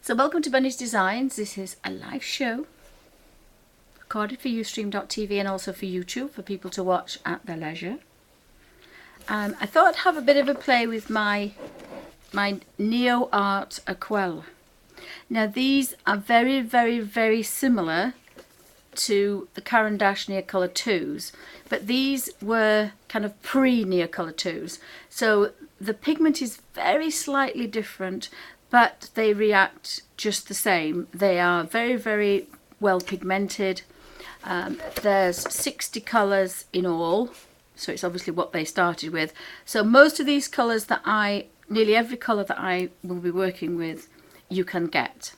So welcome to Bunny's Designs. This is a live show recorded for Ustream.tv and also for YouTube for people to watch at their leisure. I thought I'd have a bit of a play with my Neo Art Aquarelle. Now these are very similar to the Caran Neocolor 2s, but these were kind of pre-Neocolor 2s. So the pigment is very slightly different, but they react just the same. They are very well pigmented. There's 60 colours in all, so it's obviously what they started with. So most of these colours nearly every colour that I will be working with, you can get.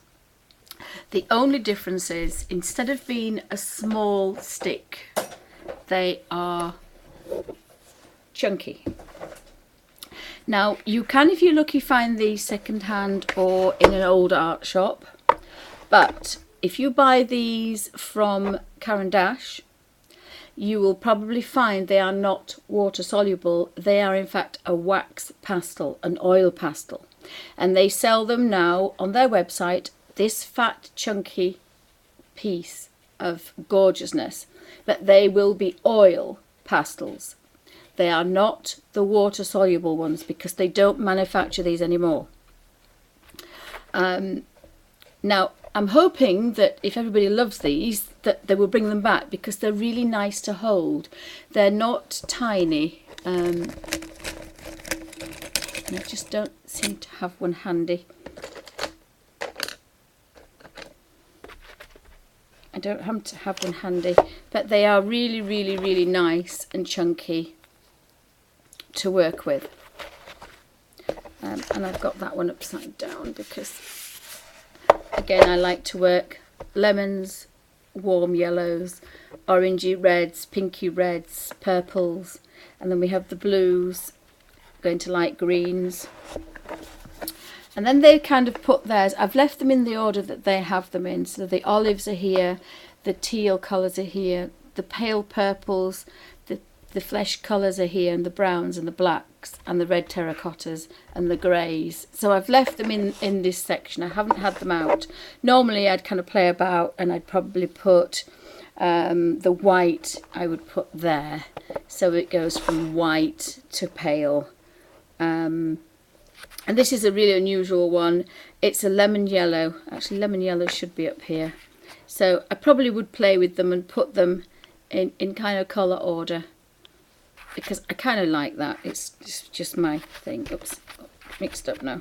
The only difference is, instead of being a small stick, they are chunky. Now you can, if you're lucky, find these second-hand or in an old art shop, but if you buy these from Caran, you will probably find they are not water soluble. They are in fact a wax pastel, an oil pastel, and they sell them now on their website, this fat chunky piece of gorgeousness, but they will be oil pastels. They are not the water soluble ones because they don't manufacture these anymore. Now I'm hoping that if everybody loves these, that they will bring them back because they're really nice to hold. They're not tiny. And I just don't seem to have one handy. I don't have to have one handy, but they are really nice and chunky to work with. And I've got that one upside down because, again, I like to work lemons, warm yellows, orangey reds, pinky reds, purples, and then we have the blues going to light greens. And then they kind of put theirs, I've left them in the order that they have them in. So the olives are here, the teal colours are here, the pale purples, the flesh colours are here, and the browns and the blacks and the red terracottas and the greys. So I've left them in this section. I haven't had them out. Normally I'd kind of play about and I'd probably put the white, I would put there. So it goes from white to pale. And this is a really unusual one. It's a lemon yellow. Actually, lemon yellow should be up here. So I probably would play with them and put them in kind of colour order, because I kind of like that. It's just my thing. Oops, mixed up now.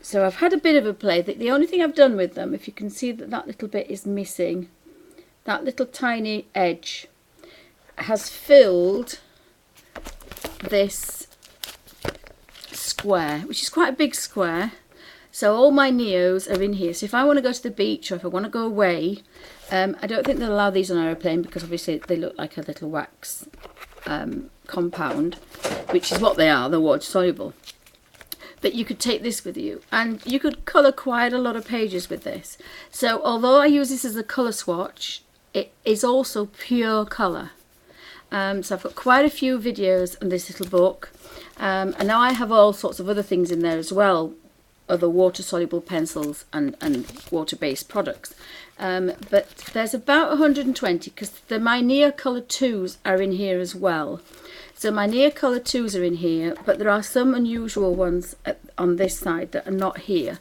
So I've had a bit of a play. The only thing I've done with them, if you can see that little bit is missing, that little tiny edge has filled this square, which is quite a big square. So all my Neos are in here. So if I want to go to the beach or if I want to go away, I don't think they'll allow these on aeroplane because obviously they look like a little wax compound, which is what they are. They're water soluble. But you could take this with you and you could colour quite a lot of pages with this. So although I use this as a colour swatch, it is also pure colour. So I've got quite a few videos on this little book. And now I have all sorts of other things in there as well, other water soluble pencils and water-based products. But there's about 120 because my Neocolor 2s are in here as well. So my Neocolor 2s are in here, but there are some unusual ones on this side that are not here.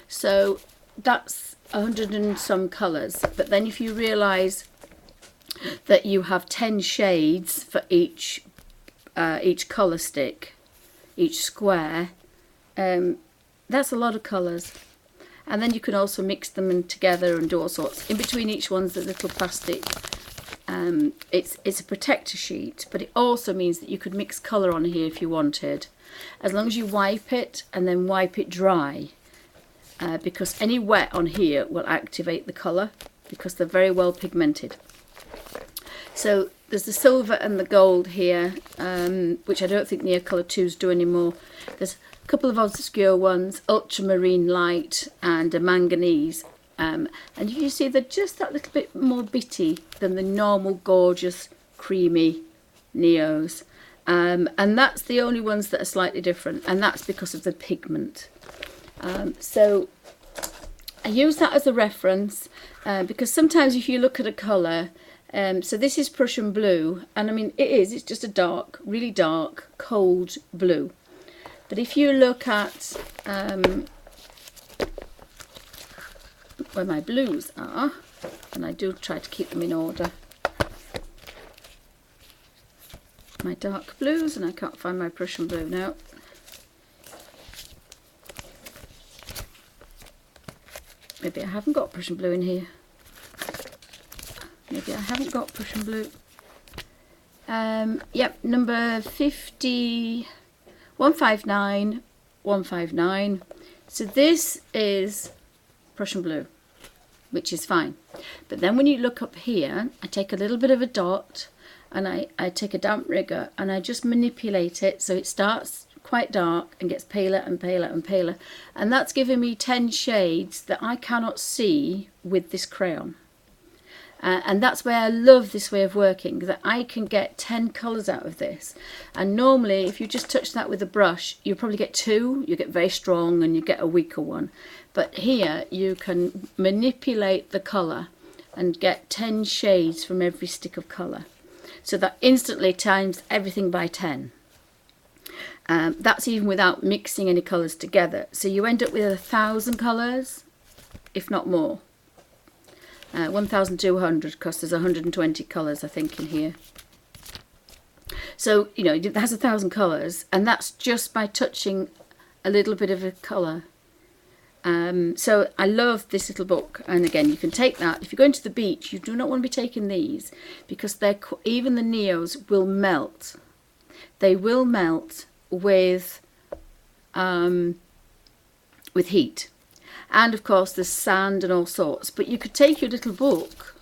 So that's 100 and some colours. But then if you realise that you have 10 shades for each colour stick, each square, that's a lot of colours. And then you can also mix them in together and do all sorts. In between each one's a little plastic. It's a protector sheet, but it also means that you could mix colour on here if you wanted, as long as you wipe it and then wipe it dry, because any wet on here will activate the colour because they're very well pigmented. So there's the silver and the gold here, which I don't think Neocolor 2s do anymore. There's a couple of obscure ones, ultramarine light and a manganese. And you see they're just that little bit more bitty than the normal gorgeous creamy Neos. And that's the only ones that are slightly different, and that's because of the pigment. So I use that as a reference because sometimes if you look at a colour, so this is Prussian blue, and I mean it's just a dark, really dark, cold blue. But if you look at where my blues are, and I do try to keep them in order, my dark blues, and I can't find my Prussian blue now. Maybe I haven't got Prussian blue in here. Maybe I haven't got Prussian blue. Yep, number 50, 159, 159. So this is Prussian blue, which is fine. But then when you look up here, I take a little bit of a dot, and I take a damp rigger and I just manipulate it so it starts quite dark and gets paler and paler and paler, and that's giving me 10 shades that I cannot see with this crayon. And that's why I love this way of working, that I can get 10 colours out of this. And normally if you just touch that with a brush, you'll probably get 2, you get very strong and you get a weaker one. But here you can manipulate the colour and get 10 shades from every stick of colour. So that instantly times everything by 10. That's even without mixing any colours together. So you end up with 1,000 colours, if not more. 1,200, because there's 120 colours I think in here. So, you know, it has 1,000 colours, and that's just by touching a little bit of a colour. So I love this little book, and again you can take that. If you're going to the beach, you do not want to be taking these, because they're, even the Neos will melt. They will melt with heat, and of course there's sand and all sorts. But you could take your little book,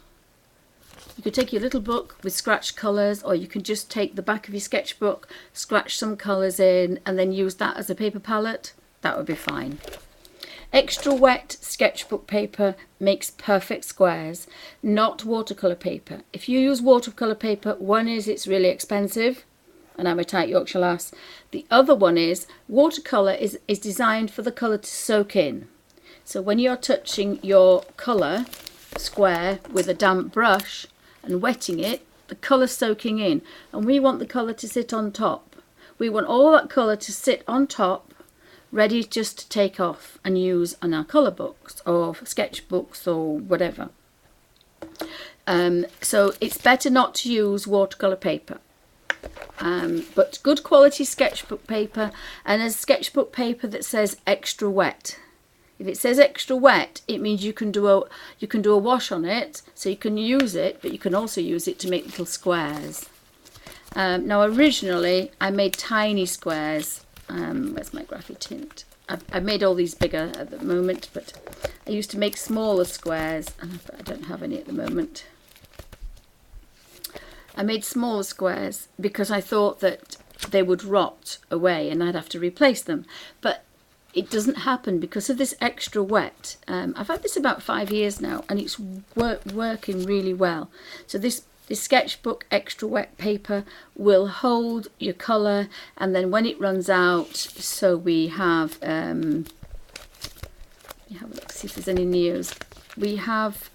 with scratch colours, or you can just take the back of your sketchbook, scratch some colours in, and then use that as a paper palette. That would be fine. Extra wet sketchbook paper makes perfect squares, not watercolour paper. If you use watercolour paper, one is it's really expensive, and I'm a tight Yorkshire lass. The other one is watercolour is designed for the colour to soak in. So when you're touching your colour square with a damp brush and wetting it, the colour's soaking in, and we want the colour to sit on top. We want all that colour to sit on top, ready just to take off and use on our colour books or sketchbooks or whatever. So it's better not to use watercolour paper. But good quality sketchbook paper, and a sketchbook paper that says extra wet. If it says extra wet, it means you can do a wash on it, so you can use it, but you can also use it to make little squares. Now originally I made tiny squares. Where's my graphy tint? I've made all these bigger at the moment, but I used to make smaller squares, and I don't have any at the moment. I made smaller squares because I thought that they would rot away and I'd have to replace them. But it doesn't happen because of this extra wet. I've had this about 5 years now, and it's working really well. So this sketchbook extra wet paper will hold your colour, and then when it runs out, so we have, have a look, see if there's any Neos. We have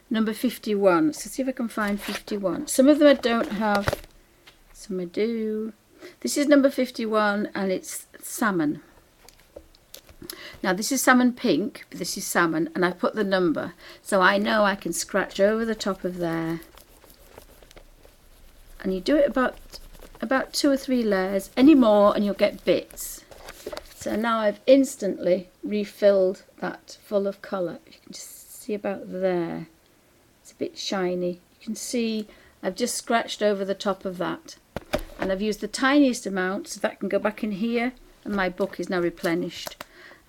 number 51. So see if I can find 51. Some of them I don't have, some I do. This is number 51, and it's salmon. Now this is salmon pink, but this is salmon, and I put the number, so I know I can scratch over the top of there. And you do it about 2 or 3 layers, any more and you'll get bits. So now I've instantly refilled that full of colour. You can just see about there. It's a bit shiny. You can see I've just scratched over the top of that. And I've used the tiniest amount, so that can go back in here, and my book is now replenished.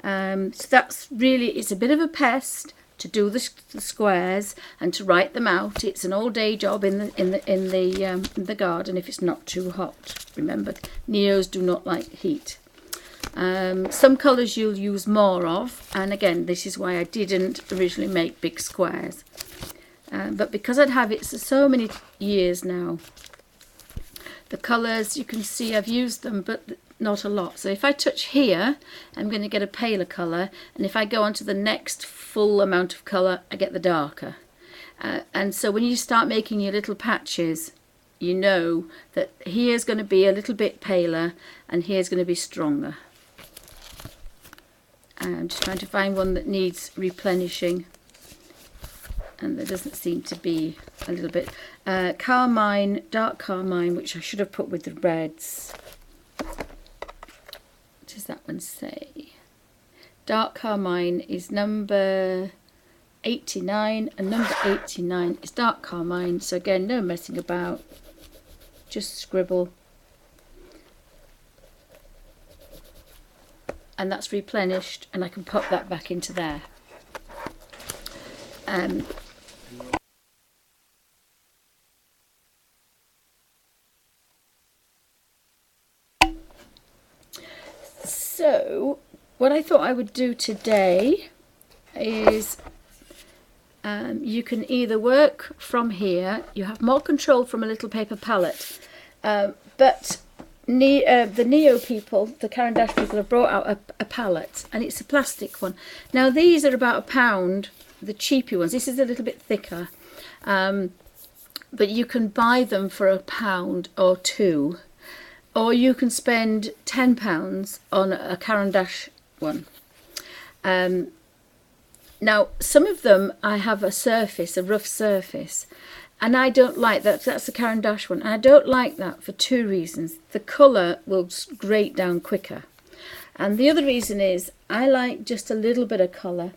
So that's really, it's a bit of a pest to do the squares and to write them out. It's an all-day job in the garden if it's not too hot. Remember, Neos do not like heat. Some colours you'll use more of, and again, this is why I didn't originally make big squares. But because I'd have it for so many years now, the colours, you can see I've used them, but not a lot. So if I touch here, I'm going to get a paler colour, and if I go on to the next full amount of colour, I get the darker. And so when you start making your little patches, you know that here's going to be a little bit paler and here's going to be stronger. I'm just trying to find one that needs replenishing, and there doesn't seem to be. A little bit carmine, dark carmine, which I should have put with the reds. What does that one say? Dark carmine is number 89, and number 89 is dark carmine. So again, no messing about, just scribble. And that's replenished, and I can pop that back into there. So what I thought I would do today is you can either work from here, you have more control from a little paper palette, but the Neo people, the Caran d'Ache people, have brought out a palette, and it's a plastic one. Now these are about £1, the cheapy ones. This is a little bit thicker, but you can buy them for £1 or £2, or you can spend £10 on a Caran d'Ache one. Now some of them I have a surface, a rough surface, and I don't like that. That's the Caran d'Ache one, and I don't like that for two reasons. The colour will grate down quicker, and the other reason is I like just a little bit of colour.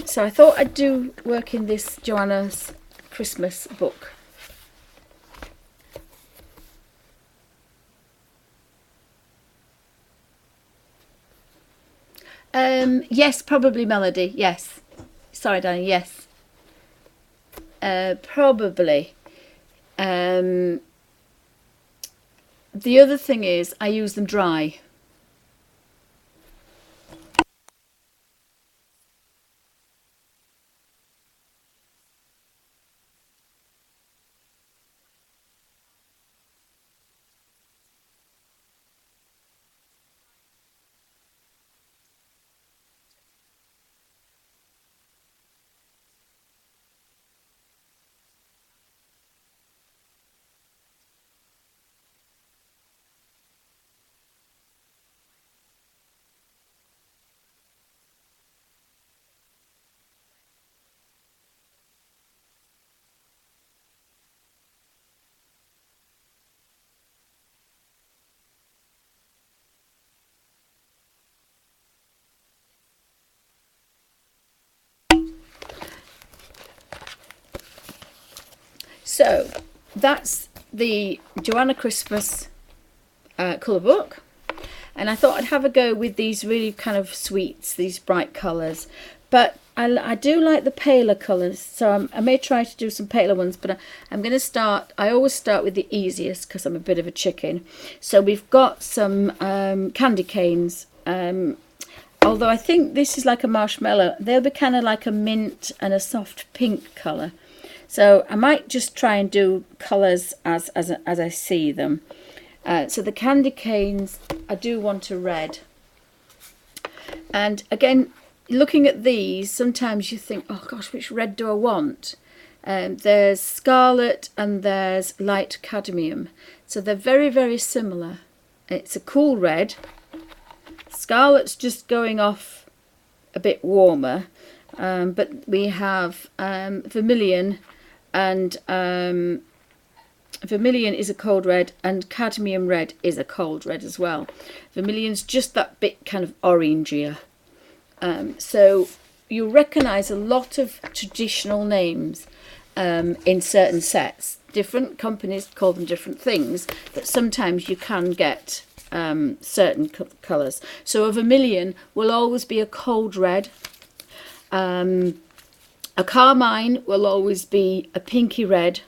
So I thought I'd do work in this Johanna's Christmas book. Yes, probably Melody. Yes, sorry, Danny. Yes. Probably. The other thing is I use them dry. So that's the Johanna Christmas colour book, and I thought I'd have a go with these really kind of sweets, these bright colours, but I do like the paler colours, so I may try to do some paler ones, but I'm going to start, I always start with the easiest because I'm a bit of a chicken. So we've got some candy canes, although I think this is like a marshmallow. They'll be kind of like a mint and a soft pink colour. So I might just try and do colours as I see them. So the candy canes, I do want a red. And again, looking at these, sometimes you think, oh gosh, which red do I want? There's scarlet and there's light cadmium. So they're very, very similar. It's a cool red. Scarlet's just going off a bit warmer. But we have vermilion, and vermilion is a cold red, and cadmium red is a cold red as well. Vermilion's just that bit kind of orangier. So you'll recognise a lot of traditional names in certain sets. Different companies call them different things, but sometimes you can get certain colours. So a vermilion will always be a cold red. A carmine will always be a pinky red.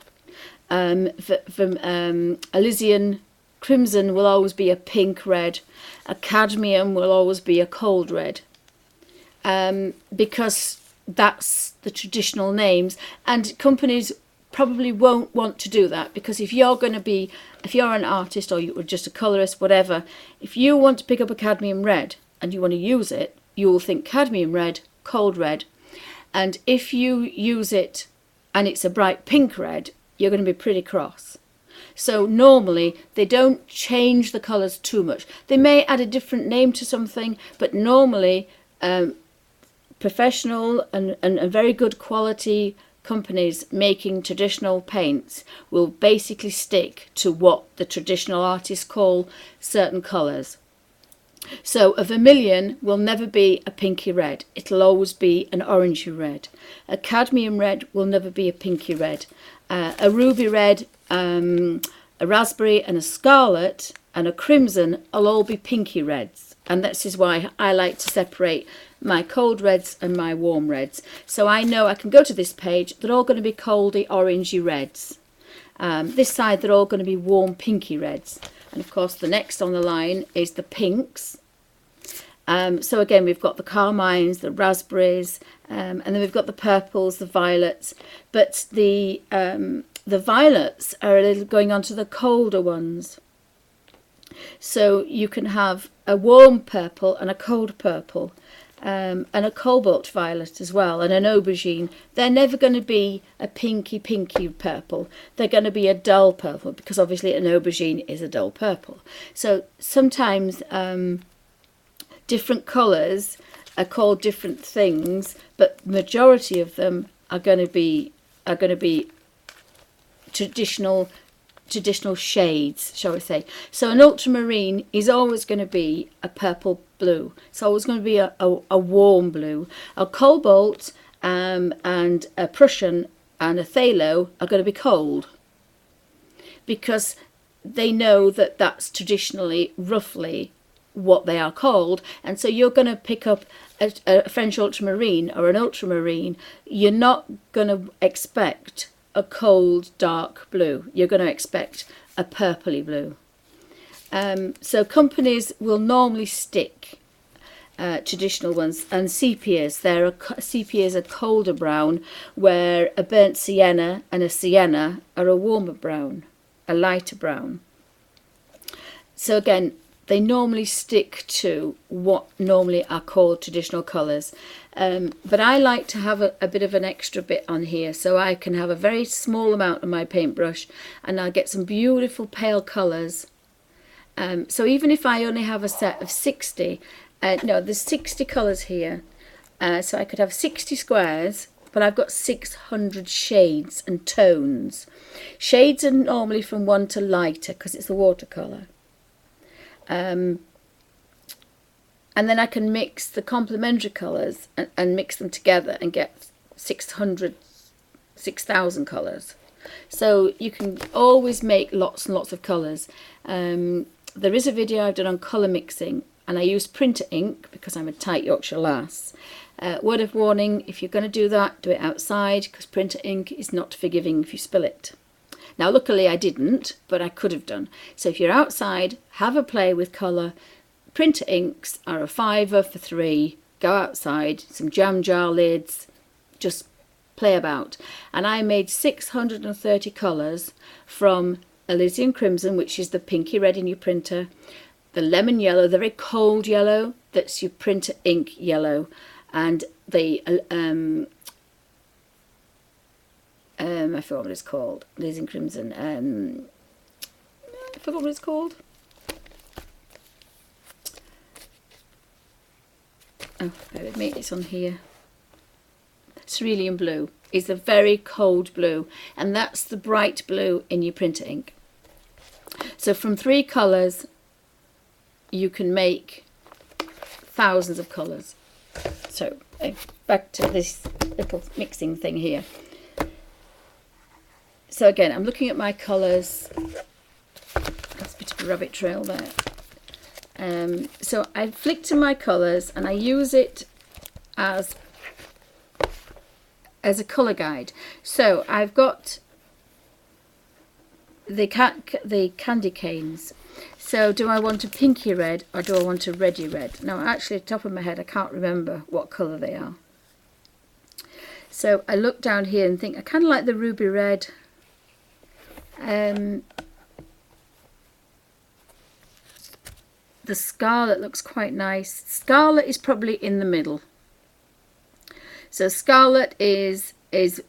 Elysian crimson will always be a pink red. A cadmium will always be a cold red. Because that's the traditional names, and companies probably won't want to do that, because if you're an artist or you're just a colorist, whatever, if you want to pick up a cadmium red and you want to use it, you will think cadmium red, cold red. And if you use it and it's a bright pink red, you're going to be pretty cross. So normally they don't change the colours too much. They may add a different name to something, but normally professional and very good quality companies making traditional paints will basically stick to what the traditional artists call certain colours. So a vermilion will never be a pinky red. It'll always be an orangey red. A cadmium red will never be a pinky red. A ruby red, a raspberry and a scarlet and a crimson will all be pinky reds. And this is why I like to separate my cold reds and my warm reds. So I know I can go to this page, they're all going to be coldy orangey reds. This side they're all going to be warm pinky reds. And of course the next on the line is the pinks. So again we've got the carmines, the raspberries, and then we've got the purples, the violets. But the violets are a little going on to the colder ones. So you can have a warm purple and a cold purple, and a cobalt violet as well, and an aubergine. They're never going to be a pinky purple. They're going to be a dull purple, because obviously an aubergine is a dull purple. So sometimes different colours are called different things, but majority of them are going to be traditional shades, shall we say. So an ultramarine is always going to be a purple blue. It's always going to be a warm blue. A cobalt and a Prussian and a phthalo are going to be cold, because they know that that's traditionally roughly what they are called. And so you're going to pick up a French ultramarine or an ultramarine. You're not going to expect a cold dark blue. You're going to expect a purpley blue. So companies will normally stick traditional ones, and sepias. Sepias are colder brown, where a burnt sienna and a sienna are a warmer brown, a lighter brown. So again, they normally stick to what normally are called traditional colours. But I like to have a bit of an extra bit on here, so I can have a very small amount on my paintbrush and I'll get some beautiful pale colours. So even if I only have a set of 60, no, there's 60 colours here, so I could have 60 squares, but I've got 600 shades and tones. Shades are normally from 1 to lighter, because it's a watercolour. And then I can mix the complementary colours and mix them together and get 6,000 colours. So you can always make lots and lots of colours. There is a video I've done on colour mixing, and I use printer ink because I'm a tight Yorkshire lass. Word of warning, if you're going to do that, do it outside, because printer ink is not forgiving if you spill it. Now luckily I didn't, but I could have done. So if you're outside, have a play with colour. Printer inks are a £5 for 3. Go outside, some jam jar lids, just play about. And I made 630 colours from Elysian Crimson, which is the pinky red in your printer, the lemon yellow, the very cold yellow, that's your printer ink yellow, and the I forgot what it's called. Elysian Crimson. I forgot what it's called. Oh, bear with me. It's on here. Cerulean blue is a very cold blue, and that's the bright blue in your printer ink. So from 3 colours, you can make thousands of colours. So back to this little mixing thing here. So again, I'm looking at my colours. That's a bit of a rabbit trail there. So I flick to my colours and I use it as a colour guide. So I've got the candy canes. So do I want a pinky red or do I want a reddy red? Now actually, at the top of my head, I can't remember what colour they are. So I look down here and think I kind of like the ruby red. The scarlet looks quite nice. Scarlet is probably in the middle. So scarlet is it's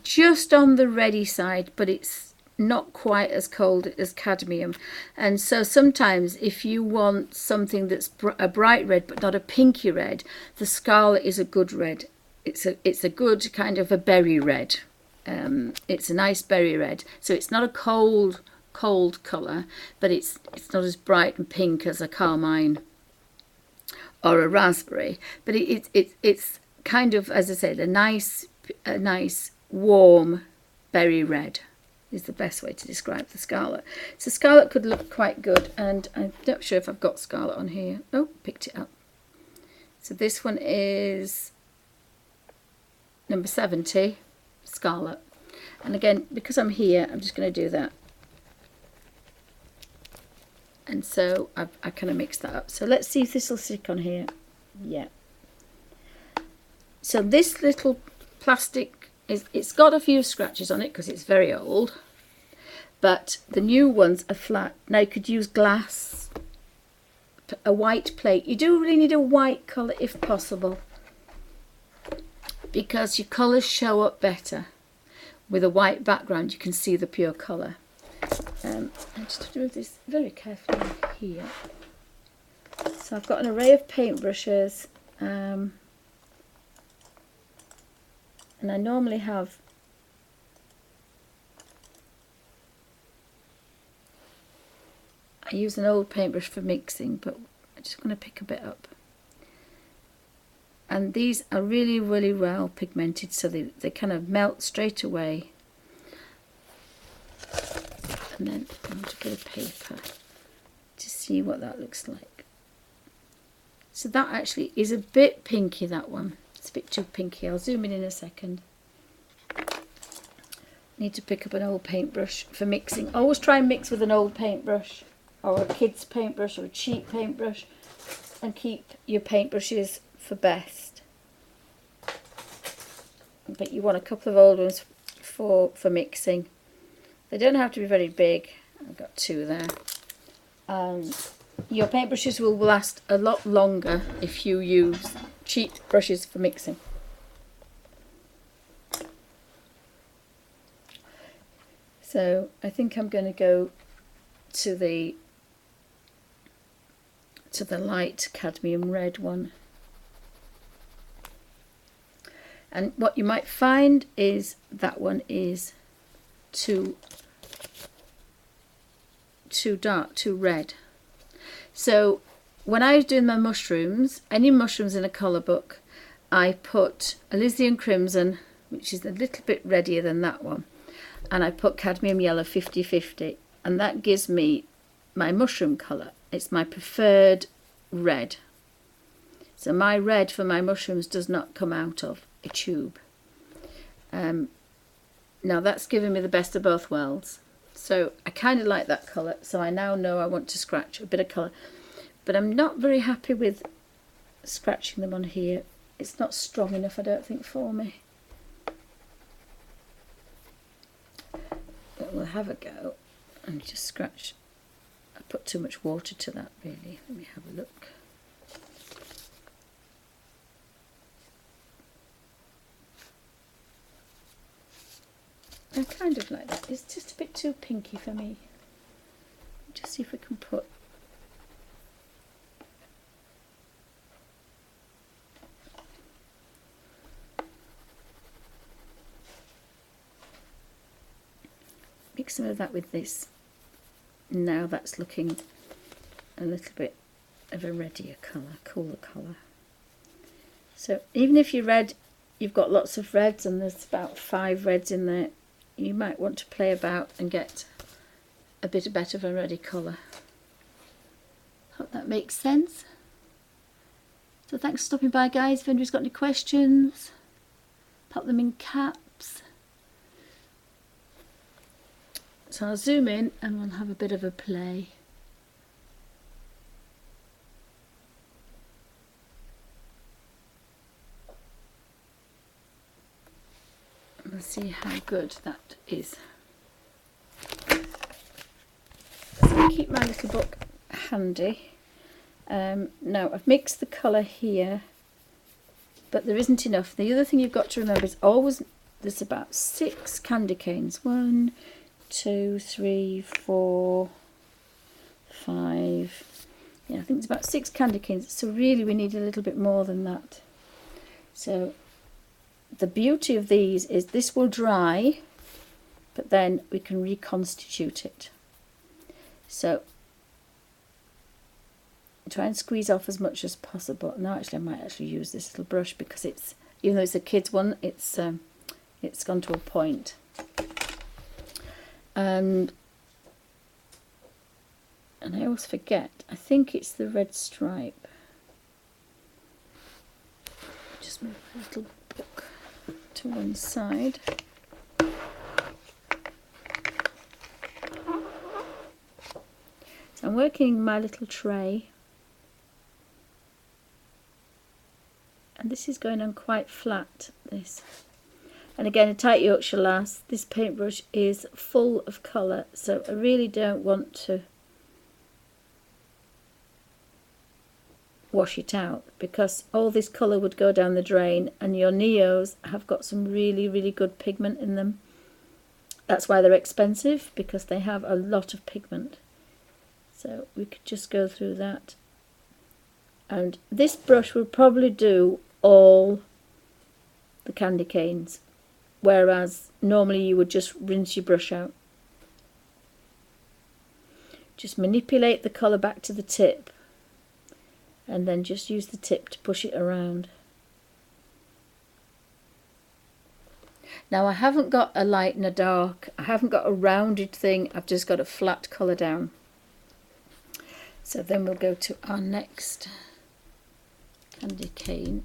just on the reddy side, but it's not quite as cold as cadmium. And so sometimes if you want something that's a bright red but not a pinky red, the scarlet is a good red. It's a good kind of a berry red. It's a nice berry red. So it's not a cold colour, but it's not as bright and pink as a carmine or a raspberry. But it's kind of, as I said, a nice warm berry red is the best way to describe the scarlet. So scarlet could look quite good, and I'm not sure if I've got scarlet on here. Oh, picked it up. So this one is number 70, scarlet. And again, because I'm here, I'm just going to do that. And so I kind of mixed that up. So let's see if this will stick on here. Yeah. So this little plastic, it's got a few scratches on it because it's very old. But the new ones are flat. Now you could use glass, a white plate. You do really need a white colour if possible, because your colours show up better. With a white background you can see the pure colour. I just do this very carefully here. So I've got an array of paintbrushes, and I normally have I use an old paintbrush for mixing, but I'm just going to pick a bit up. And these are really, really well pigmented, so they kind of melt straight away. And then I want a bit of paper to see what that looks like. So that actually is a bit pinky, that one. It's a bit too pinky. I'll zoom in a second. Need to pick up an old paintbrush for mixing. Always try and mix with an old paintbrush, or a kid's paintbrush, or a cheap paintbrush, and keep your paintbrushes for best. But you want a couple of old ones for mixing. They don't have to be very big. I've got two there. Your paintbrushes will last a lot longer if you use cheap brushes for mixing. So I think I'm going to go to the light cadmium red one. And what you might find is that one is too dark, too red. So when I was doing my mushrooms, any mushrooms in a colour book, I put Elysian Crimson, which is a little bit reddier than that one, and I put cadmium yellow 50-50, and that gives me my mushroom colour. It's my preferred red. So my red for my mushrooms does not come out of a tube. Now that's giving me the best of both worlds. So I kind of like that colour, so I now know I want to scratch a bit of colour. But I'm not very happy with scratching them on here. It's not strong enough, I don't think, for me. But we'll have a go and just scratch. I put too much water to that, really. Let me have a look. I kind of like that. It's just a bit too pinky for me. Just see if we can put mix some of that with this. Now that's looking a little bit of a reddier colour, cooler colour. So even if you've got lots of reds and there's about 5 reds in there, you might want to play about and get a bit better of a reddy colour. Hope that makes sense. So thanks for stopping by, guys. If anybody's got any questions, pop them in caps. So I'll zoom in and we'll have a bit of a play. We'll see how good that is. keep my little book handy. Now I've mixed the colour here, but there isn't enough. The other thing you've got to remember is always there's about 6 candy canes. 1, 2, 3, 4, 5. Yeah, I think it's about 6 candy canes. So really we need a little bit more than that. So the beauty of these is this will dry, but then we can reconstitute it. So try and squeeze off as much as possible. Now actually I might actually use this little brush because it's, even though it's a kid's one, it's gone to a point. And I always forget, I think it's the red stripe. Just move my little book to one side. So I'm working my little tray, and this is going on quite flat, this. And again, a tight Yorkshire lass, this paintbrush is full of colour, so I really don't want to wash it out because all this colour would go down the drain, and your Neos have got some really, really good pigment in them. That's why they're expensive, because they have a lot of pigment. So we could just go through that. And this brush will probably do all the candy canes, whereas normally you would just rinse your brush out. Just manipulate the colour back to the tip, and then just use the tip to push it around. Now I haven't got a light and a dark, I haven't got a rounded thing, I've just got a flat colour down. So then we'll go to our next candy cane.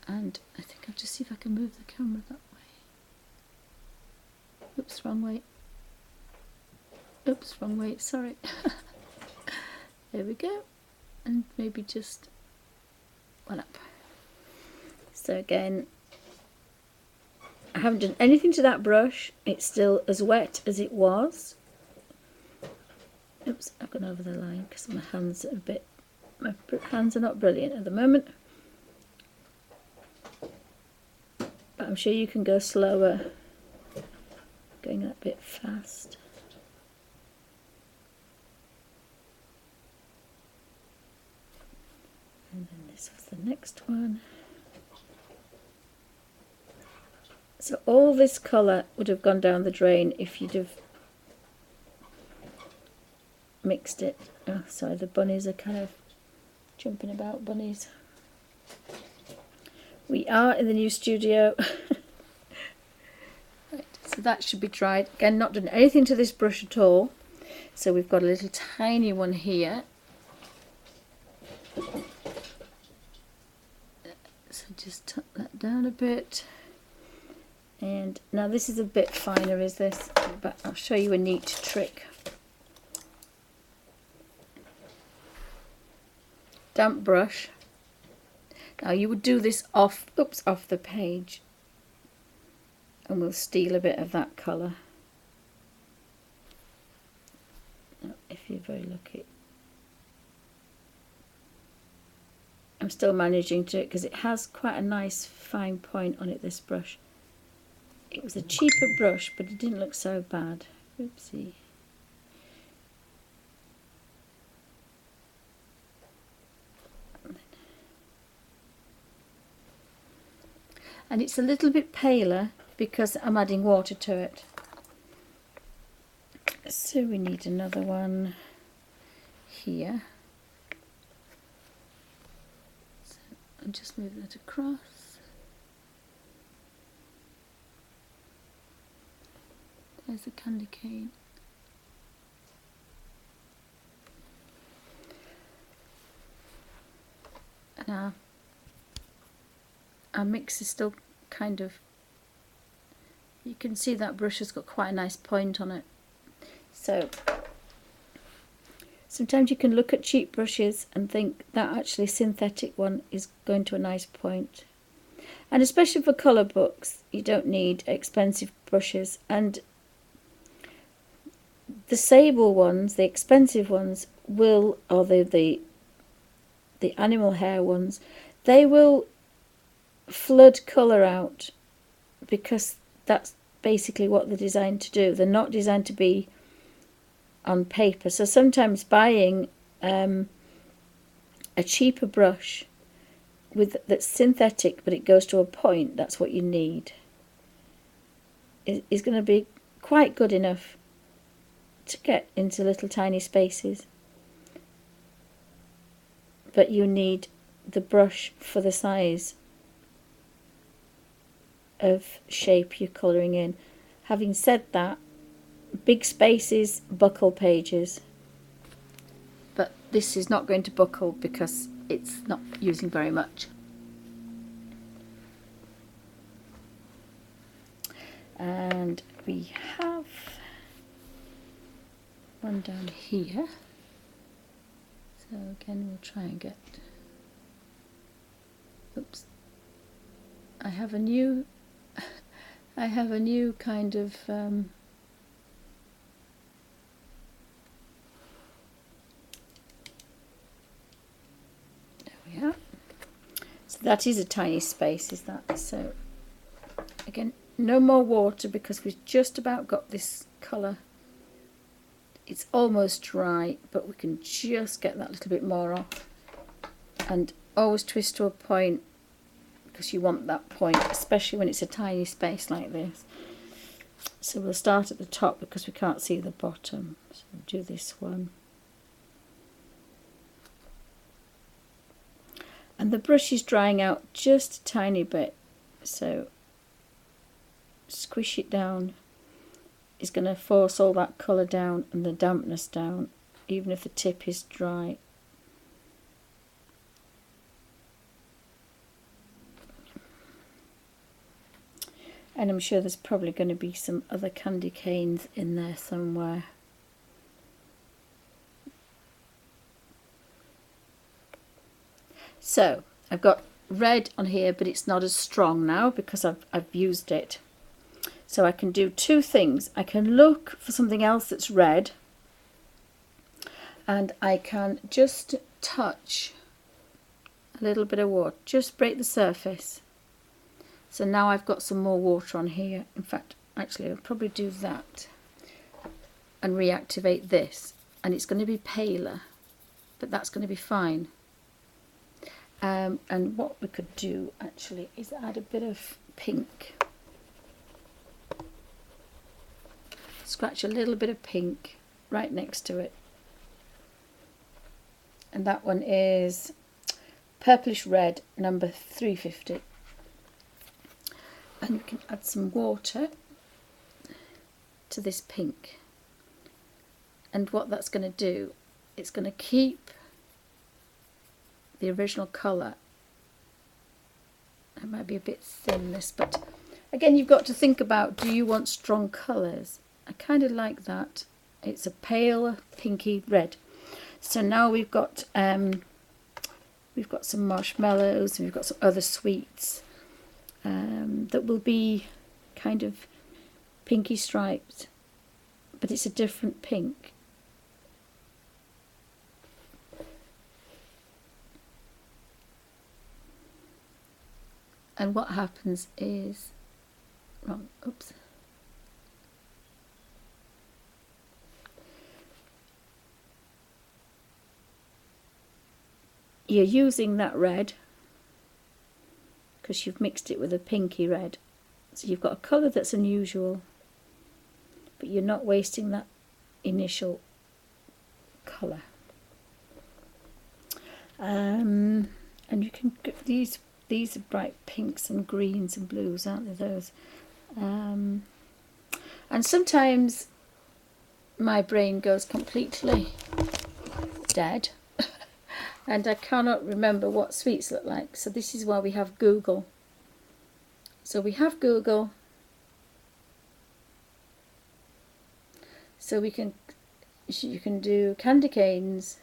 And I think I'll just see if I can move the camera that way. Oops, wrong way. Oops, wrong way, sorry. There we go. And maybe just one up. So again, I haven't done anything to that brush. It's still as wet as it was. Oops, I've gone over the line because my hands are my hands are not brilliant at the moment. But I'm sure you can go slower, going that bit fast. And then this was the next one. So all this colour would have gone down the drain if you'd have mixed it. Oh, sorry, the bunnies are kind of jumping about, bunnies. We are in the new studio. Right, so that should be dried. Again, not done anything to this brush at all. So we've got a little tiny one here. So just tuck that down a bit. And now this is a bit finer, is this? But I'll show you a neat trick. Damp brush. Now you would do this off the page, and we'll steal a bit of that colour. If you're very lucky. I'm still managing to, because it has quite a nice fine point on it, this brush. It was a cheaper brush, but it didn't look so bad. Oopsie. And it's a little bit paler because I'm adding water to it. So we need another one here. So I'll just move that across. There's the candy cane. And our mix is still kind of, you can see that brush has got quite a nice point on it. So sometimes you can look at cheap brushes and think that actually synthetic one is going to a nice point. And especially for colour books, you don't need expensive brushes. And The sable ones, the expensive ones, will, or the animal hair ones, they will flood colour out because that's basically what they're designed to do. They're not designed to be on paper. So sometimes buying a cheaper brush that's synthetic but it goes to a point, that's what you need, is going to be quite good enough to get into little tiny spaces. But you need the brush for the size of shape you're colouring in. Having said that, big spaces buckle pages, but this is not going to buckle because it's not using very much. And we have one down here, so again we'll try and get, oops, I have a new kind of there we are. So that is a tiny space, is that? So again, no more water because we've just about got this colour. It's almost dry, but we can just get that little bit more off. And always twist to a point because you want that point, especially when it's a tiny space like this. So we'll start at the top because we can't see the bottom. So we'll do this one. And the brush is drying out just a tiny bit, so squish it down is going to force all that colour down and the dampness down, even if the tip is dry. And I'm sure there's probably going to be some other candy canes in there somewhere. So I've got red on here, but it's not as strong now because I've used it. So I can do two things. I can look for something else that's red, and I can just touch a little bit of water, just break the surface. So now I've got some more water on here. In fact, actually I'll probably do that and reactivate this, and it's going to be paler, but that's going to be fine. And what we could do actually is add a bit of pink. Scratch a little bit of pink right next to it. And that one is purplish red, number 350. And we can add some water to this pink. And what that's going to do, it's going to keep the original colour. It might be a bit thin, this, but again, you've got to think about, do you want strong colours? I kind of like that. It's a pale pinky red. So now we've got some marshmallows, and we've got some other sweets that will be kind of pinky striped, but it's a different pink. And what happens is, oops. You're using that red because you've mixed it with a pinky red. So you've got a colour that's unusual, but you're not wasting that initial colour. And you can get these are bright pinks and greens and blues, aren't they, those? And sometimes my brain goes completely dead and I cannot remember what sweets look like. So this is why we have Google. So we have Google. So you can do candy canes,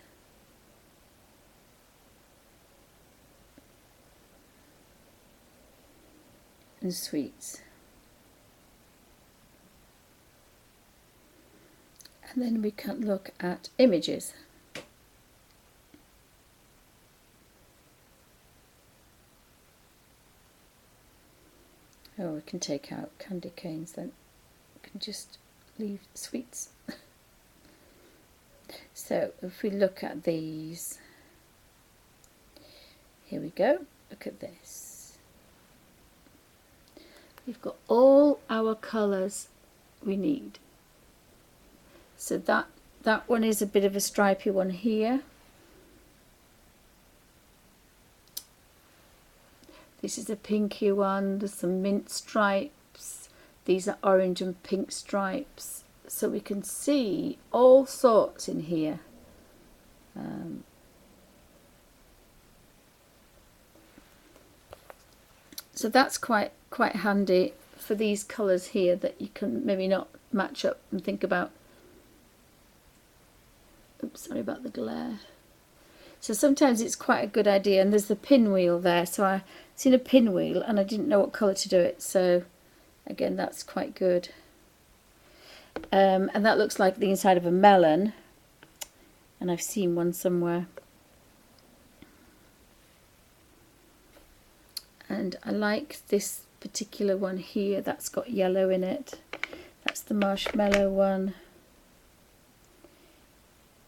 and sweets. And then we can look at images. Oh, we can take out candy canes then. We can just leave sweets. So if we look at these, here we go, look at this. We've got all our colours we need. So that one is a bit of a stripy one here. This is a pinky one, there's some mint stripes, these are orange and pink stripes. So we can see all sorts in here. So that's quite handy for these colours here that you can maybe not match up and think about. Oops, sorry about the glare. So sometimes it's quite a good idea, and there's the pinwheel there. So I've seen a pinwheel and I didn't know what colour to do it. So again, that's quite good. And that looks like the inside of a melon. And I've seen one somewhere. And I like this particular one here. That's got yellow in it. That's the marshmallow one.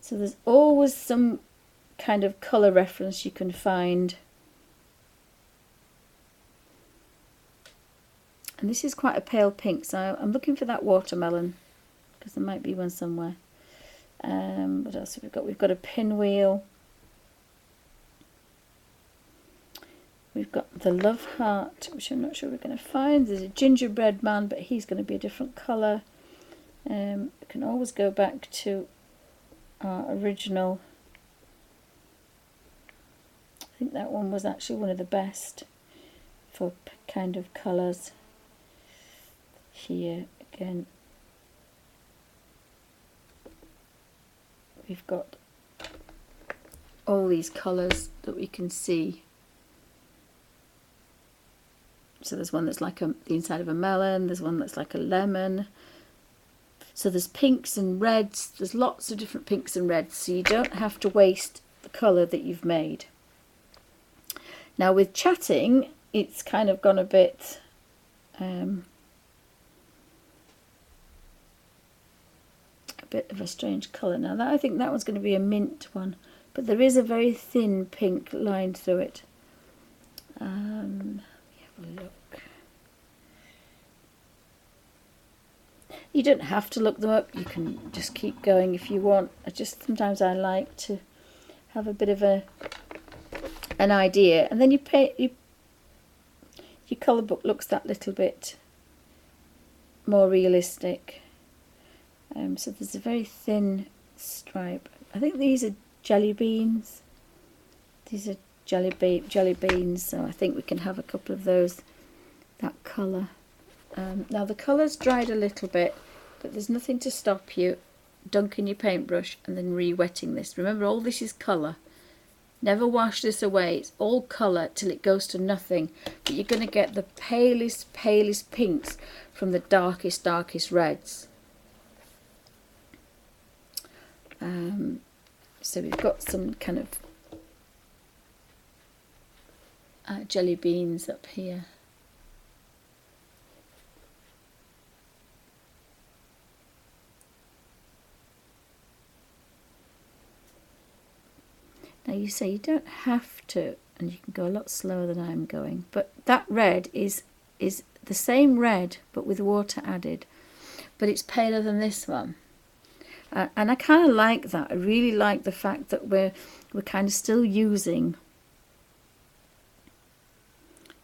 So there's always some kind of colour reference you can find. And this is quite a pale pink, so I'm looking for that watermelon because there might be one somewhere. What else have we got? We've got a pinwheel. We've got the love heart, which I'm not sure we're going to find. There's a gingerbread man, but he's going to be a different colour. We can always go back to our original. I think that one was actually one of the best for kind of colours. Here again, we've got all these colours that we can see. So there's one that's like the inside of a melon, there's one that's like a lemon. So there's pinks and reds, there's lots of different pinks and reds, so you don't have to waste the colour that you've made. Now with chatting, it's kind of gone a bit of a strange colour. Now that I think that one's going to be a mint one, but there is a very thin pink line through it. Let me have a look. You don't have to look them up, you can just keep going if you want. Sometimes I like to have a bit of an idea, and then your colour book looks that little bit more realistic. So there's a very thin stripe. I think these are jelly beans. These are jelly beans, so I think we can have a couple of those, that colour. Now the colour's dried a little bit, but there's nothing to stop you dunking your paintbrush and then re-wetting this. Remember, all this is colour. Never wash this away. It's all colour till it goes to nothing. But you're going to get the palest pinks from the darkest reds. So we've got some kind of jelly beans up here. Now you say you don't have to, and you can go a lot slower than I'm going, but that red is the same red but with water added, but it's paler than this one. And I kind of like that. I really like the fact that we're kind of still using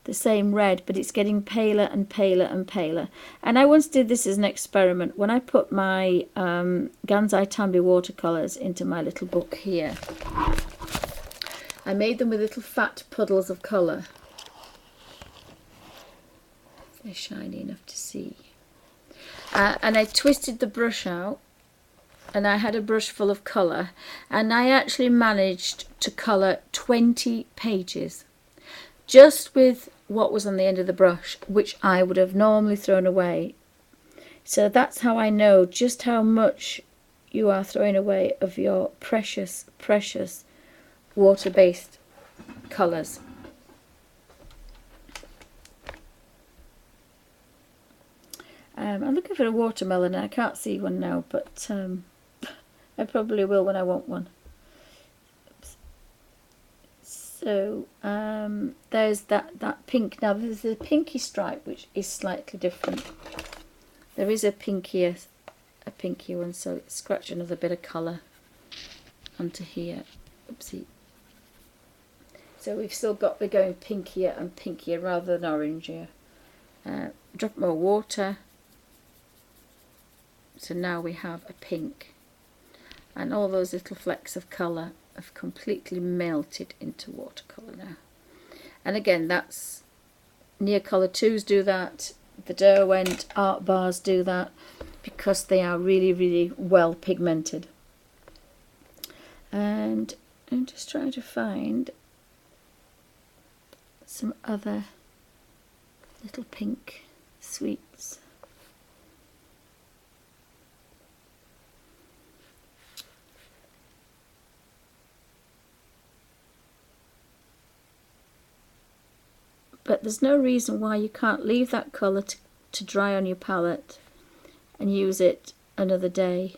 the same red, but it's getting paler and paler and paler. And I once did this as an experiment when I put my Gansai Tambi watercolours into my little book here. I made them with little fat puddles of colour. They're shiny enough to see. And I twisted the brush out, and I had a brush full of colour, and I actually managed to colour 20 pages just with what was on the end of the brush, which I would have normally thrown away. So that's how I know just how much you are throwing away of your precious, precious water-based colours. I'm looking for a watermelon and I can't see one now, but I probably will when I want one. Oops. So there's that pink. Now there's a pinky stripe which is slightly different. There is a pinkier one, so let's scratch another bit of colour onto here. Oopsie. So we're going pinkier and pinkier rather than orangier. Drop more water. So now we have a pink, and all those little flecks of colour have completely melted into watercolour now. And again, that's Neocolor 2s do that, the Derwent art bars do that, because they are really, really well pigmented. And I'm just trying to find some other little pink sweets. But there's no reason why you can't leave that colour to dry on your palette and use it another day.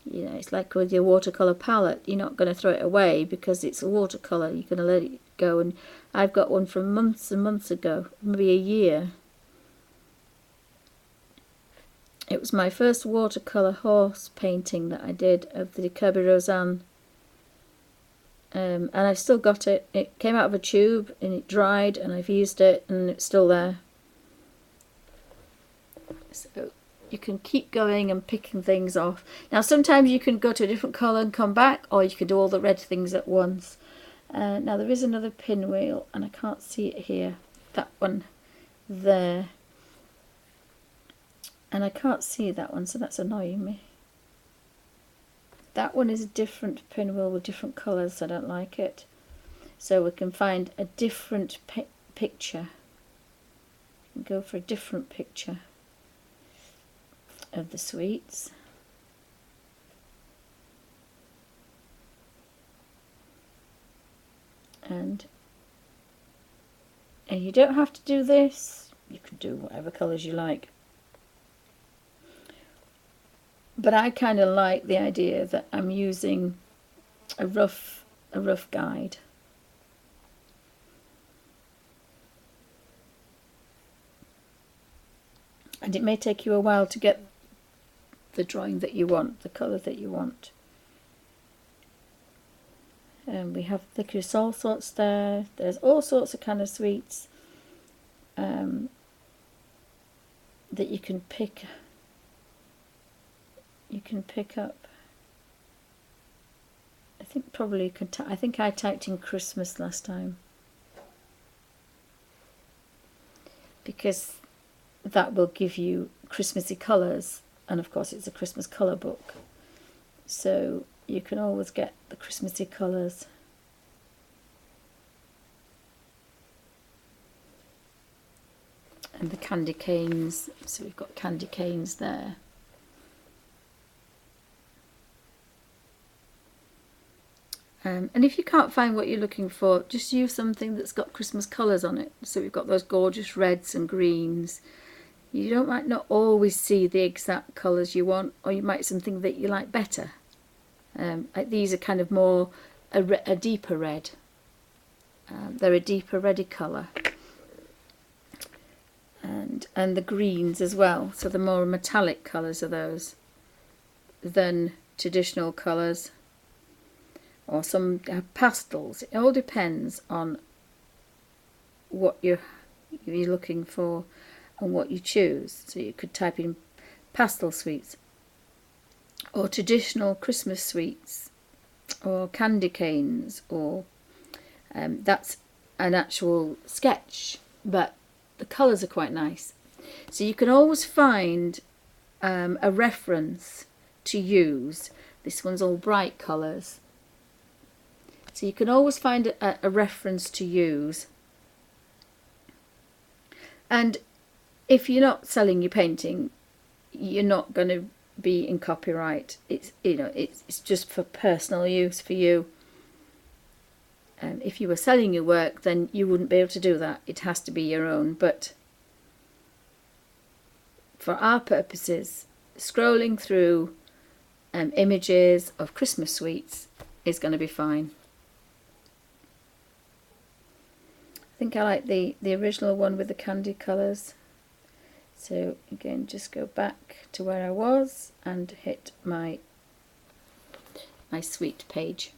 You know, it's like with your watercolour palette, you're not going to throw it away because it's a watercolour, you're going to let it go. And I've got one from months and months ago, maybe a year. It was my first watercolour horse painting that I did of the Kirby Roseanne. And I've still got it. It came out of a tube and it dried and I've used it and it's still there. So you can keep going and picking things off. Now sometimes you can go to a different colour and come back, or you can do all the red things at once. Now there is another pinwheel and I can't see it here. That one there. And I can't see that one, so that's annoying me. That one is a different pinwheel with different colours, so I don't like it. So we can find a different picture. Go for a different picture of the sweets. And you don't have to do this. You can do whatever colours you like. But I kind of like the idea that I'm using a rough guide. And it may take you a while to get the drawing that you want, the colour that you want. And we have licorice all sorts there. There's all sorts of kind of sweets that you can pick. You can pick up. I think probably you can. I think I typed in Christmas last time because that will give you Christmassy colours, and of course it's a Christmas colour book, so you can always get the Christmassy colours. And the candy canes. So we've got candy canes there. And if you can't find what you're looking for, just use something that's got Christmas colours on it. So we've got those gorgeous reds and greens. You might not always see the exact colours you want, or you might something that you like better. Like these are kind of more a deeper red. They're a deeper reddy colour. And the greens as well. So the more metallic colours are those than traditional colours. Or some pastels. It all depends on what you're looking for and what you choose. So you could type in pastel sweets, or traditional Christmas sweets, or candy canes, or that's an actual sketch, but the colours are quite nice. So you can always find a reference to use. This one's all bright colours. So you can always find a reference to use. And if you're not selling your painting, you're not going to be in copyright. It's, you know, it's just for personal use for you. If you were selling your work, then you wouldn't be able to do that. It has to be your own. But for our purposes, scrolling through images of Christmas sweets is going to be fine. I think I like the original one with the candy colours. So again, just go back to where I was and hit my sweet page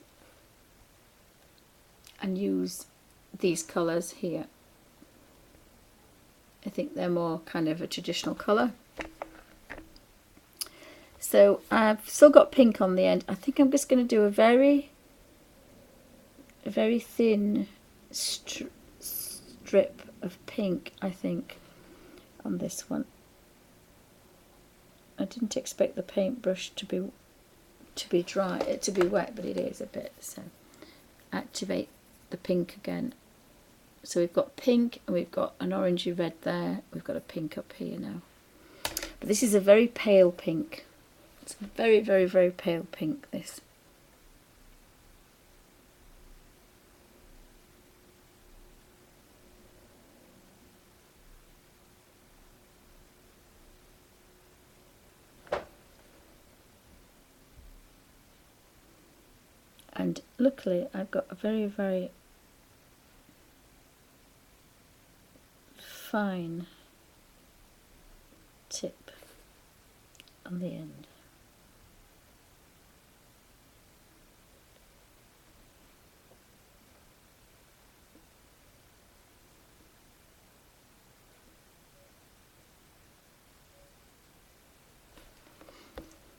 and use these colours here. I think they're more kind of a traditional colour. So I've still got pink on the end. I think I'm just going to do a very thin strip of pink, I think, on this one. I didn't expect the paintbrush to be dry, to be wet, but it is a bit. So activate the pink again. So we've got pink and we've got an orangey red there. We've got a pink up here now. But this is a very pale pink. It's a very, very, very pale pink, this. And luckily I've got a very, very fine tip on the end.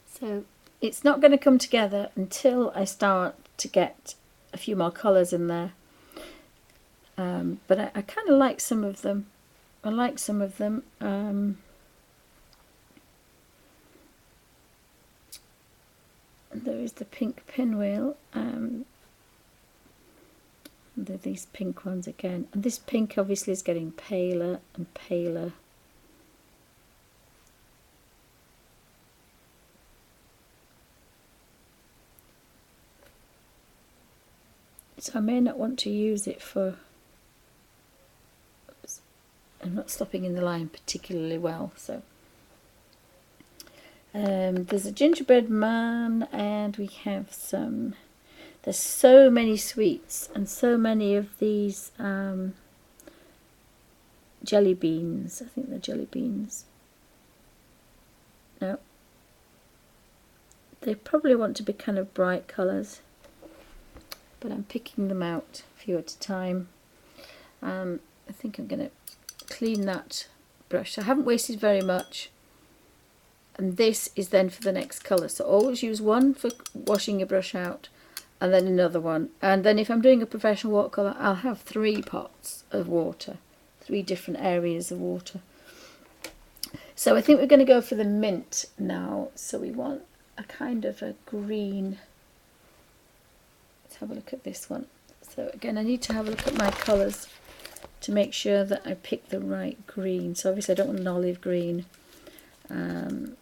So it's not going to come together until I start to get a few more colours in there. But I kind of like some of them. I like some of them. There is the pink pinwheel. There are these pink ones again. And this pink obviously is getting paler and paler. So I may not want to use it for... Oops, I'm not stopping in the line particularly well, so... there's a gingerbread man, and we have some... There's so many sweets and so many of these jelly beans. I think they're jelly beans. No. They probably want to be kind of bright colours, but I'm picking them out a few at a time. I think I'm going to clean that brush. I haven't wasted very much. And this is then for the next colour. So always use one for washing your brush out, and then another one. And then if I'm doing a professional watercolour, I'll have 3 pots of water, 3 different areas of water. So I think we're going to go for the mint now. So we want a kind of a green. Let's have a look at this one. So again, I need to have a look at my colours to make sure that I pick the right green. So obviously I don't want an olive green. And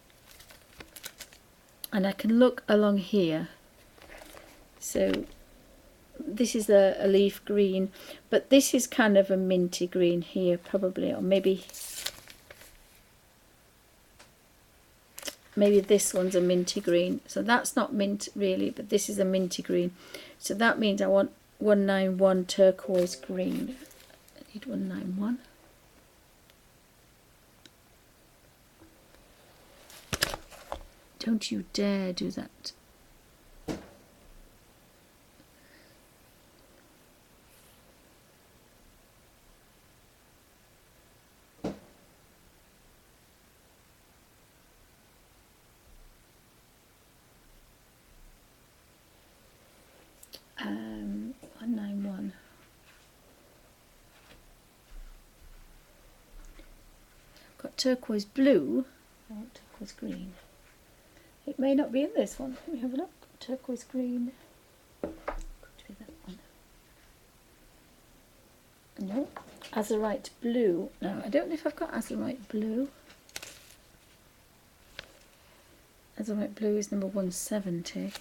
I can look along here. So this is a leaf green, but this is kind of a minty green here probably, or maybe this one's a minty green. So that's not mint really, but this is a minty green. So that means I want 191 turquoise green. I need 191. Don't you dare do that. Turquoise blue. I want turquoise green. It may not be in this one. Let me have a look. Turquoise green. Could be that one. No. Azurite blue. No, I don't know if I've got azurite blue. Azurite blue is number 170.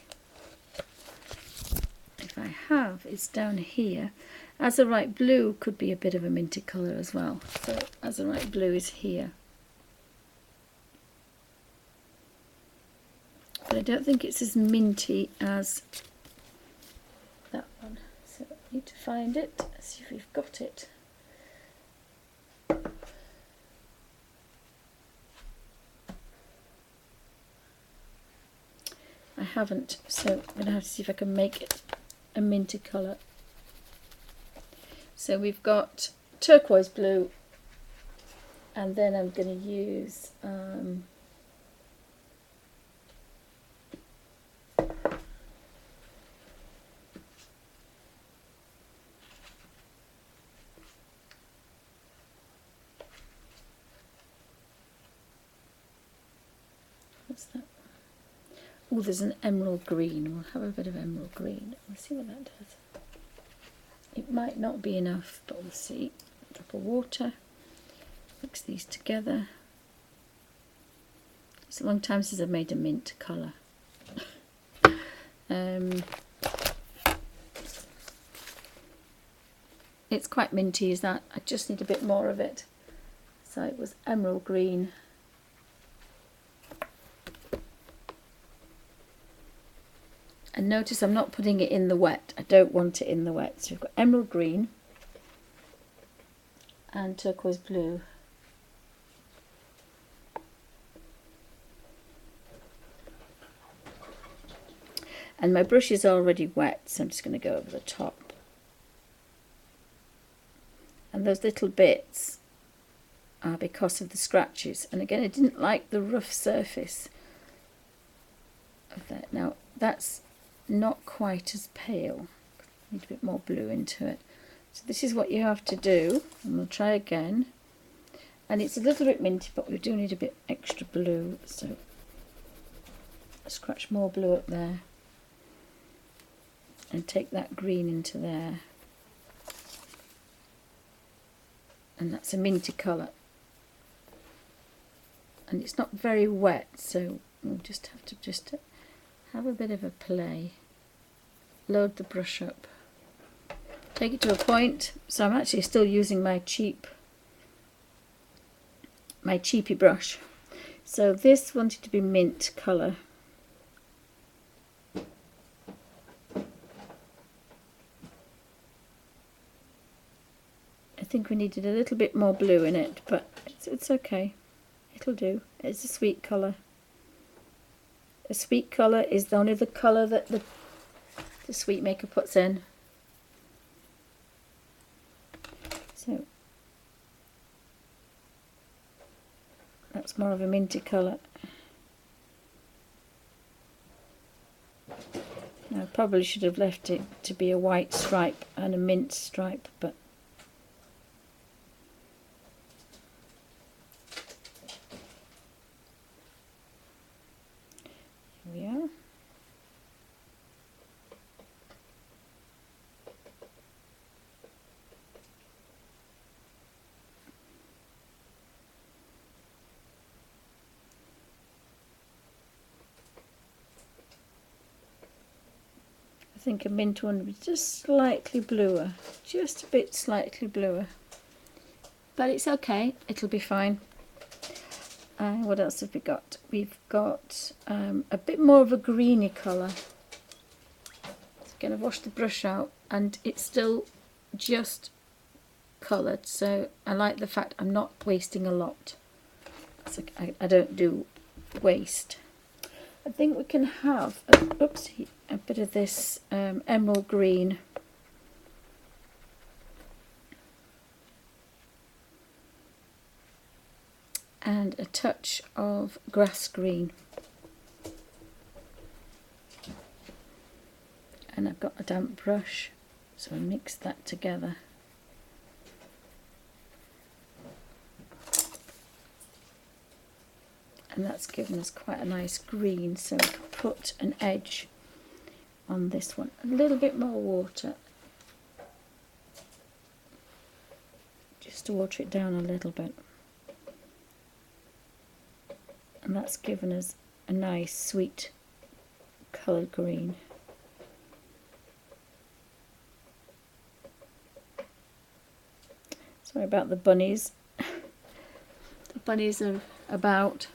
If I have, it's down here. Azurite blue could be a bit of a minty colour as well. So azurite blue is here. But I don't think it's as minty as that one. So I need to find it, see if we've got it. I haven't, so I'm going to have to see if I can make it a minty colour. So we've got turquoise blue, and then I'm going to use what's that? Oh, there's an emerald green. We'll have a bit of emerald green. We'll see what that does. It might not be enough, but we'll see. A drop of water. Mix these together. It's a long time since I've made a mint colour. It's quite minty, is that? I just need a bit more of it. So it was emerald green. And notice I'm not putting it in the wet. I don't want it in the wet. So we've got emerald green and turquoise blue. And my brush is already wet, so I'm just going to go over the top. And those little bits are because of the scratches. And again, I didn't like the rough surface of that. Now, that's not quite as pale. Need a bit more blue into it. So this is what you have to do. And we'll try again. And it's a little bit minty, but we do need a bit extra blue. So scratch more blue up there. And take that green into there. And that's a minty colour. And it's not very wet, so we'll just have to have a bit of a play. Load the brush up. Take it to a point. So I'm actually still using my cheapy brush. So this wanted to be mint colour. I think we needed a little bit more blue in it, but it's okay. It'll do. It's a sweet colour. A sweet colour is only the colour that the sweet maker puts in. So that's more of a minty colour. I probably should have left it to be a white stripe and a mint stripe, but here we are. I think a mint one would be just slightly bluer, just a bit slightly bluer, but it's okay, it'll be fine. What else have we got? We've got a bit more of a greeny colour. So again, I've washed the brush out and it's still just coloured, so I like the fact I'm not wasting a lot. So I don't do waste. I think we can have a bit of this emerald green. And a touch of grass green. And I've got a damp brush, so I mix that together. And that's given us quite a nice green, so we can put an edge on this one. A little bit more water, just to water it down a little bit. And that's given us a nice sweet coloured green. Sorry about the bunnies. The bunnies are about.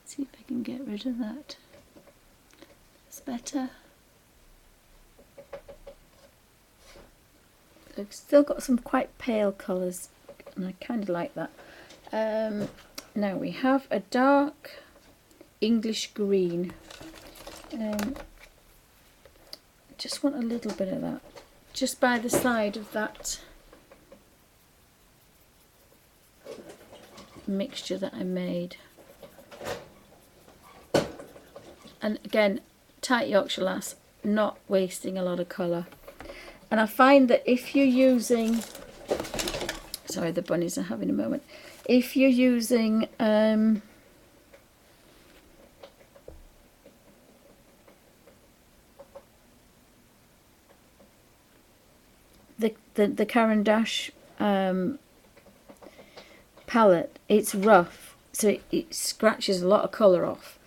See if I can get rid of that. It's better. I've still got some quite pale colours, and I kind of like that. Now we have a dark English green. Just want a little bit of that, just by the side of that mixture that I made. And again, tight Yorkshire lass, not wasting a lot of colour. And I find that if you're using, sorry, the bunnies are having a moment. If you're using the Caran palette, it's rough, so it scratches a lot of colour off.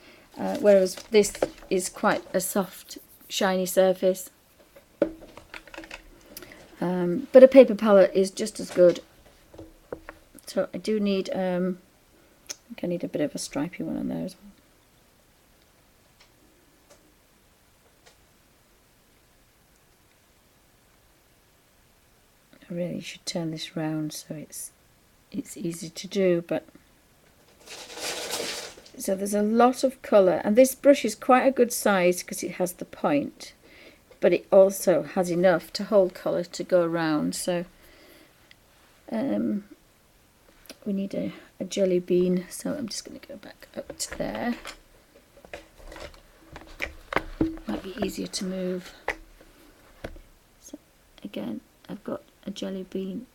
Whereas this is quite a soft, shiny surface. But a paper palette is just as good. So I do need, I think I need a bit of a stripy one on there as well. I really should turn this round so it's easy to do, but so there's a lot of colour, and this brush is quite a good size because it has the point, but it also has enough to hold colour to go around. So we need a jelly bean, so I'm just going to go back up to there. Might be easier to move. So again, I've got a jelly bean,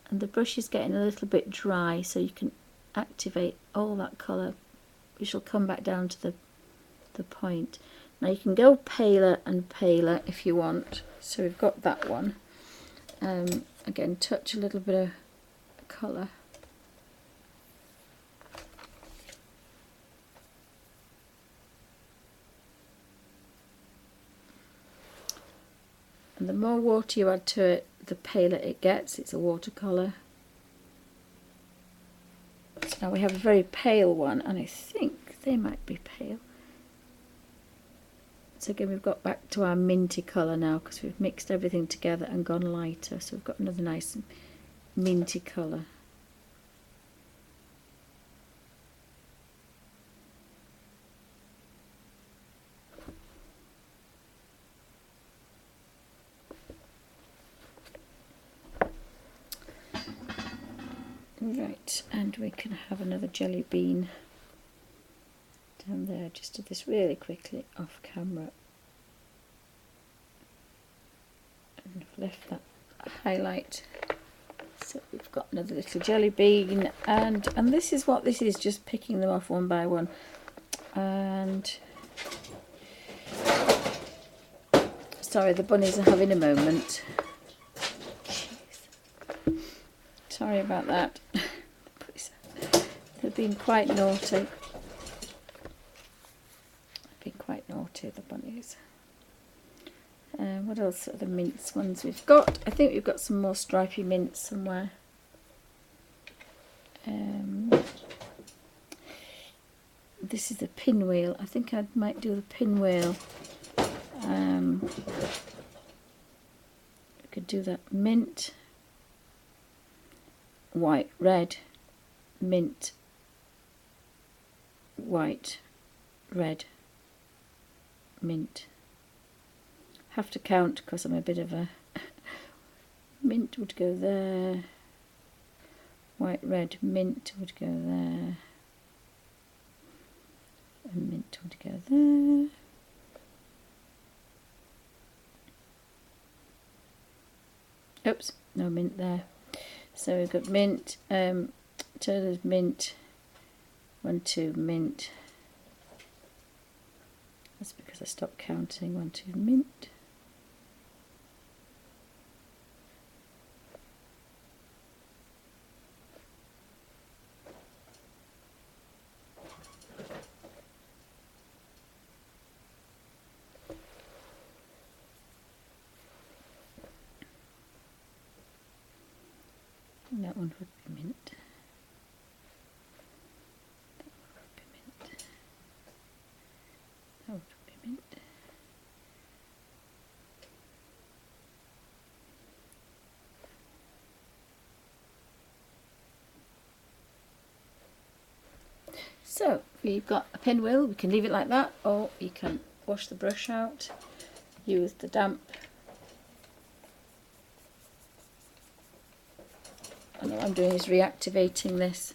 and the brush is getting a little bit dry, so you can activate all that colour, which will come back down to the point. Now you can go paler and paler if you want. So we've got that one. Again, touch a little bit of colour. And the more water you add to it, the paler it gets. It's a watercolour. So now we have a very pale one, and I think they might be pale. So again, we've got back to our minty colour now because we've mixed everything together and gone lighter. So we've got another nice minty colour. Right, and we can have another jelly bean down there. Just do this really quickly off camera. And I've left that highlight. So we've got another little jelly bean, and this is what this is, just picking them off one by one. And sorry, the bunnies are having a moment. Sorry about that. They've been quite naughty. They've been quite naughty, the bunnies. What else are the mince ones we've got? I think we've got some more stripy mints somewhere. This is the pinwheel. I think I might do the pinwheel. We could do that mint, white, red, mint, white, red, mint. Have to count because I'm a bit of a mint would go there, white, red, mint would go there, and mint would go there. Oops, no mint there. So we've got mint, Turner's mint, 1, 2, mint. That's because I stopped counting. 1, 2, mint. And that one would be mint. That one would be mint. That would be mint. So we've got a pinwheel. We can leave it like that, or you can wash the brush out, use the damp. And all I'm doing is reactivating this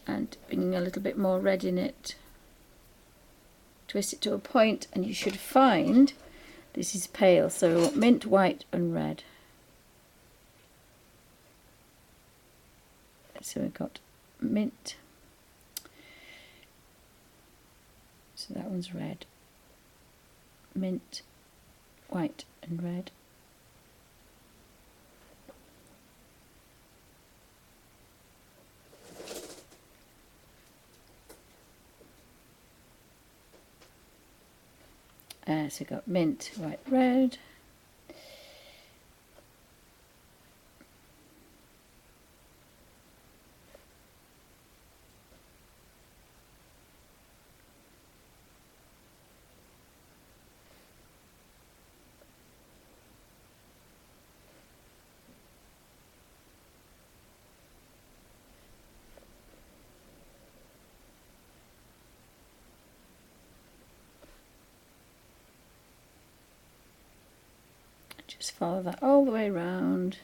and bringing a little bit more red in it. Twist it to a point and you should find this is pale, so mint, white and red. So we've got mint, so that one's red, mint, white and red. So we've got mint, white, red. Just follow that all the way around.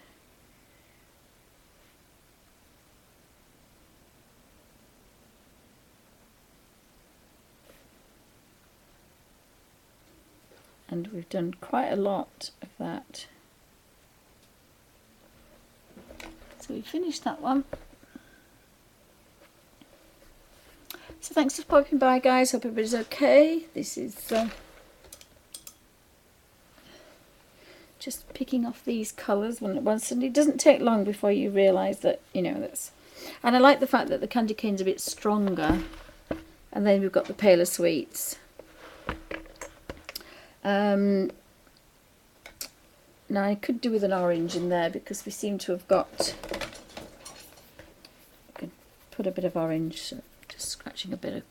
And we've done quite a lot of that. So we finished that one. So thanks for popping by, guys. Hope everybody's okay. This is just picking off these colours one at once, and it doesn't take long before you realise that, you know, that's. And I like the fact that the candy cane's a bit stronger, and then we've got the paler sweets. Now I could do with an orange in there because we seem to have got. I could put a bit of orange, so just scratching a bit of.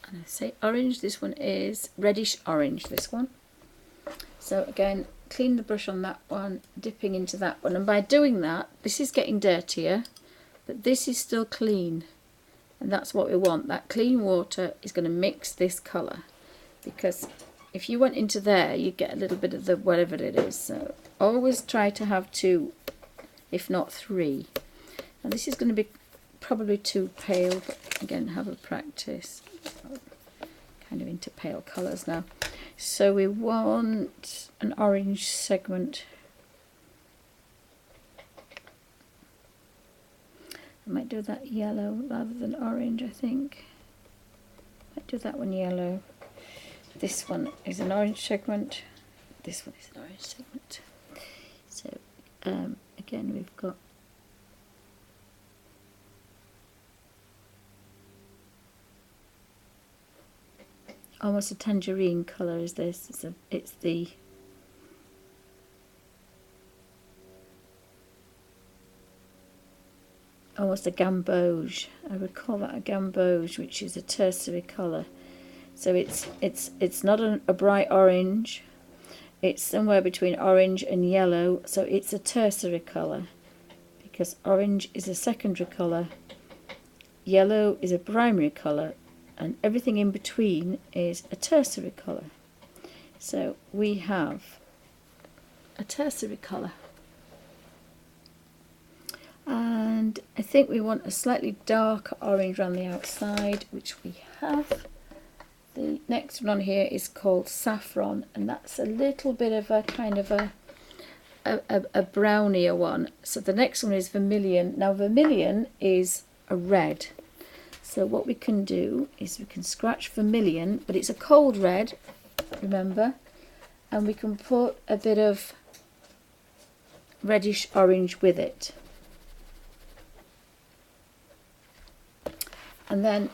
And I say orange. This one is reddish orange. This one. So again, clean the brush on that one, dipping into that one, and by doing that, this is getting dirtier, but this is still clean, and that's what we want. That clean water is going to mix this colour, because if you went into there, you get a little bit of the whatever it is. So always try to have 2, if not 3. And this is going to be probably too pale, but again, have a practice. Kind of into pale colours now. So we want an orange segment. I might do that yellow rather than orange, I think. Might do that one yellow. This one is an orange segment. This one is an orange segment. So again, we've got almost a tangerine colour is this. It's the almost a gamboge. I would call that a gamboge, which is a tertiary colour. So it's not a bright orange. It's somewhere between orange and yellow. So it's a tertiary colour because orange is a secondary colour, yellow is a primary colour, and everything in between is a tertiary colour. So we have a tertiary colour. And I think we want a slightly darker orange around the outside, which we have. The next one on here is called saffron, and that's a little bit of a kind of a brownier one. So the next one is vermilion. Now vermilion is a red. So what we can do is we can scratch vermilion, but it's a cold red, remember, and we can put a bit of reddish orange with it. And then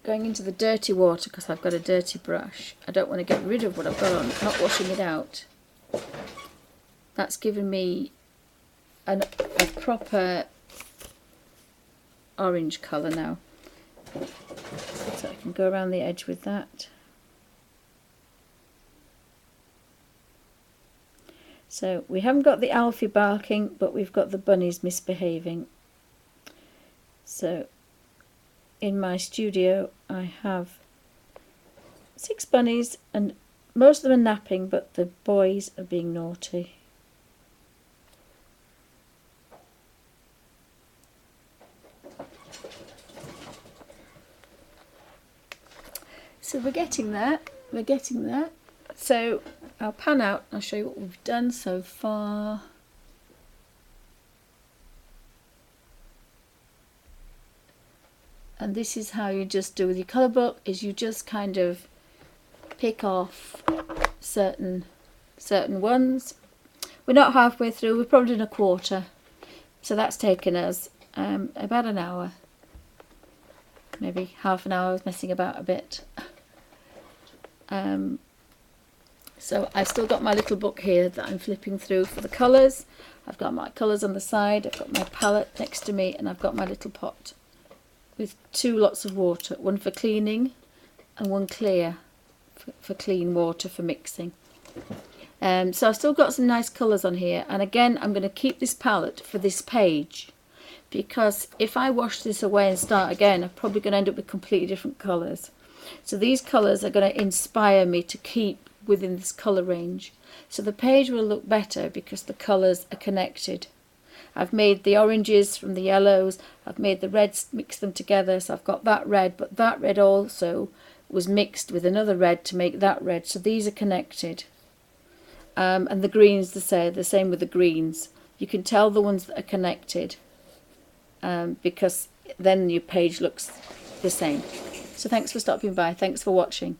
going into the dirty water, because I've got a dirty brush, I don't want to get rid of what I've got on, not washing it out. That's given me a proper orange colour now. So I can go around the edge with that. So we haven't got the Alfie barking, but we've got the bunnies misbehaving. So in my studio I have 6 bunnies, and most of them are napping, but the boys are being naughty. So we're getting there, So I'll pan out, I'll show you what we've done so far. And this is how you just do with your colour book, is you just kind of pick off certain ones. We're not halfway through, we're probably in a quarter. So that's taken us about an hour. Maybe half an hour, I was messing about a bit. So I've still got my little book here that I'm flipping through for the colours. I've got my colours on the side, I've got my palette next to me, and I've got my little pot with 2 lots of water, one for cleaning and one clear for clean water for mixing. So I've still got some nice colours on here, and again I'm going to keep this palette for this page, because if I wash this away and start again, I'm probably going to end up with completely different colours. So these colours are going to inspire me to keep within this colour range. So the page will look better because the colours are connected. I've made the oranges from the yellows, I've made the reds, mixed them together, so I've got that red, but that red also was mixed with another red to make that red, so these are connected. And the greens, the same with the greens. You can tell the ones that are connected because then your page looks the same. So thanks for stopping by, thanks for watching.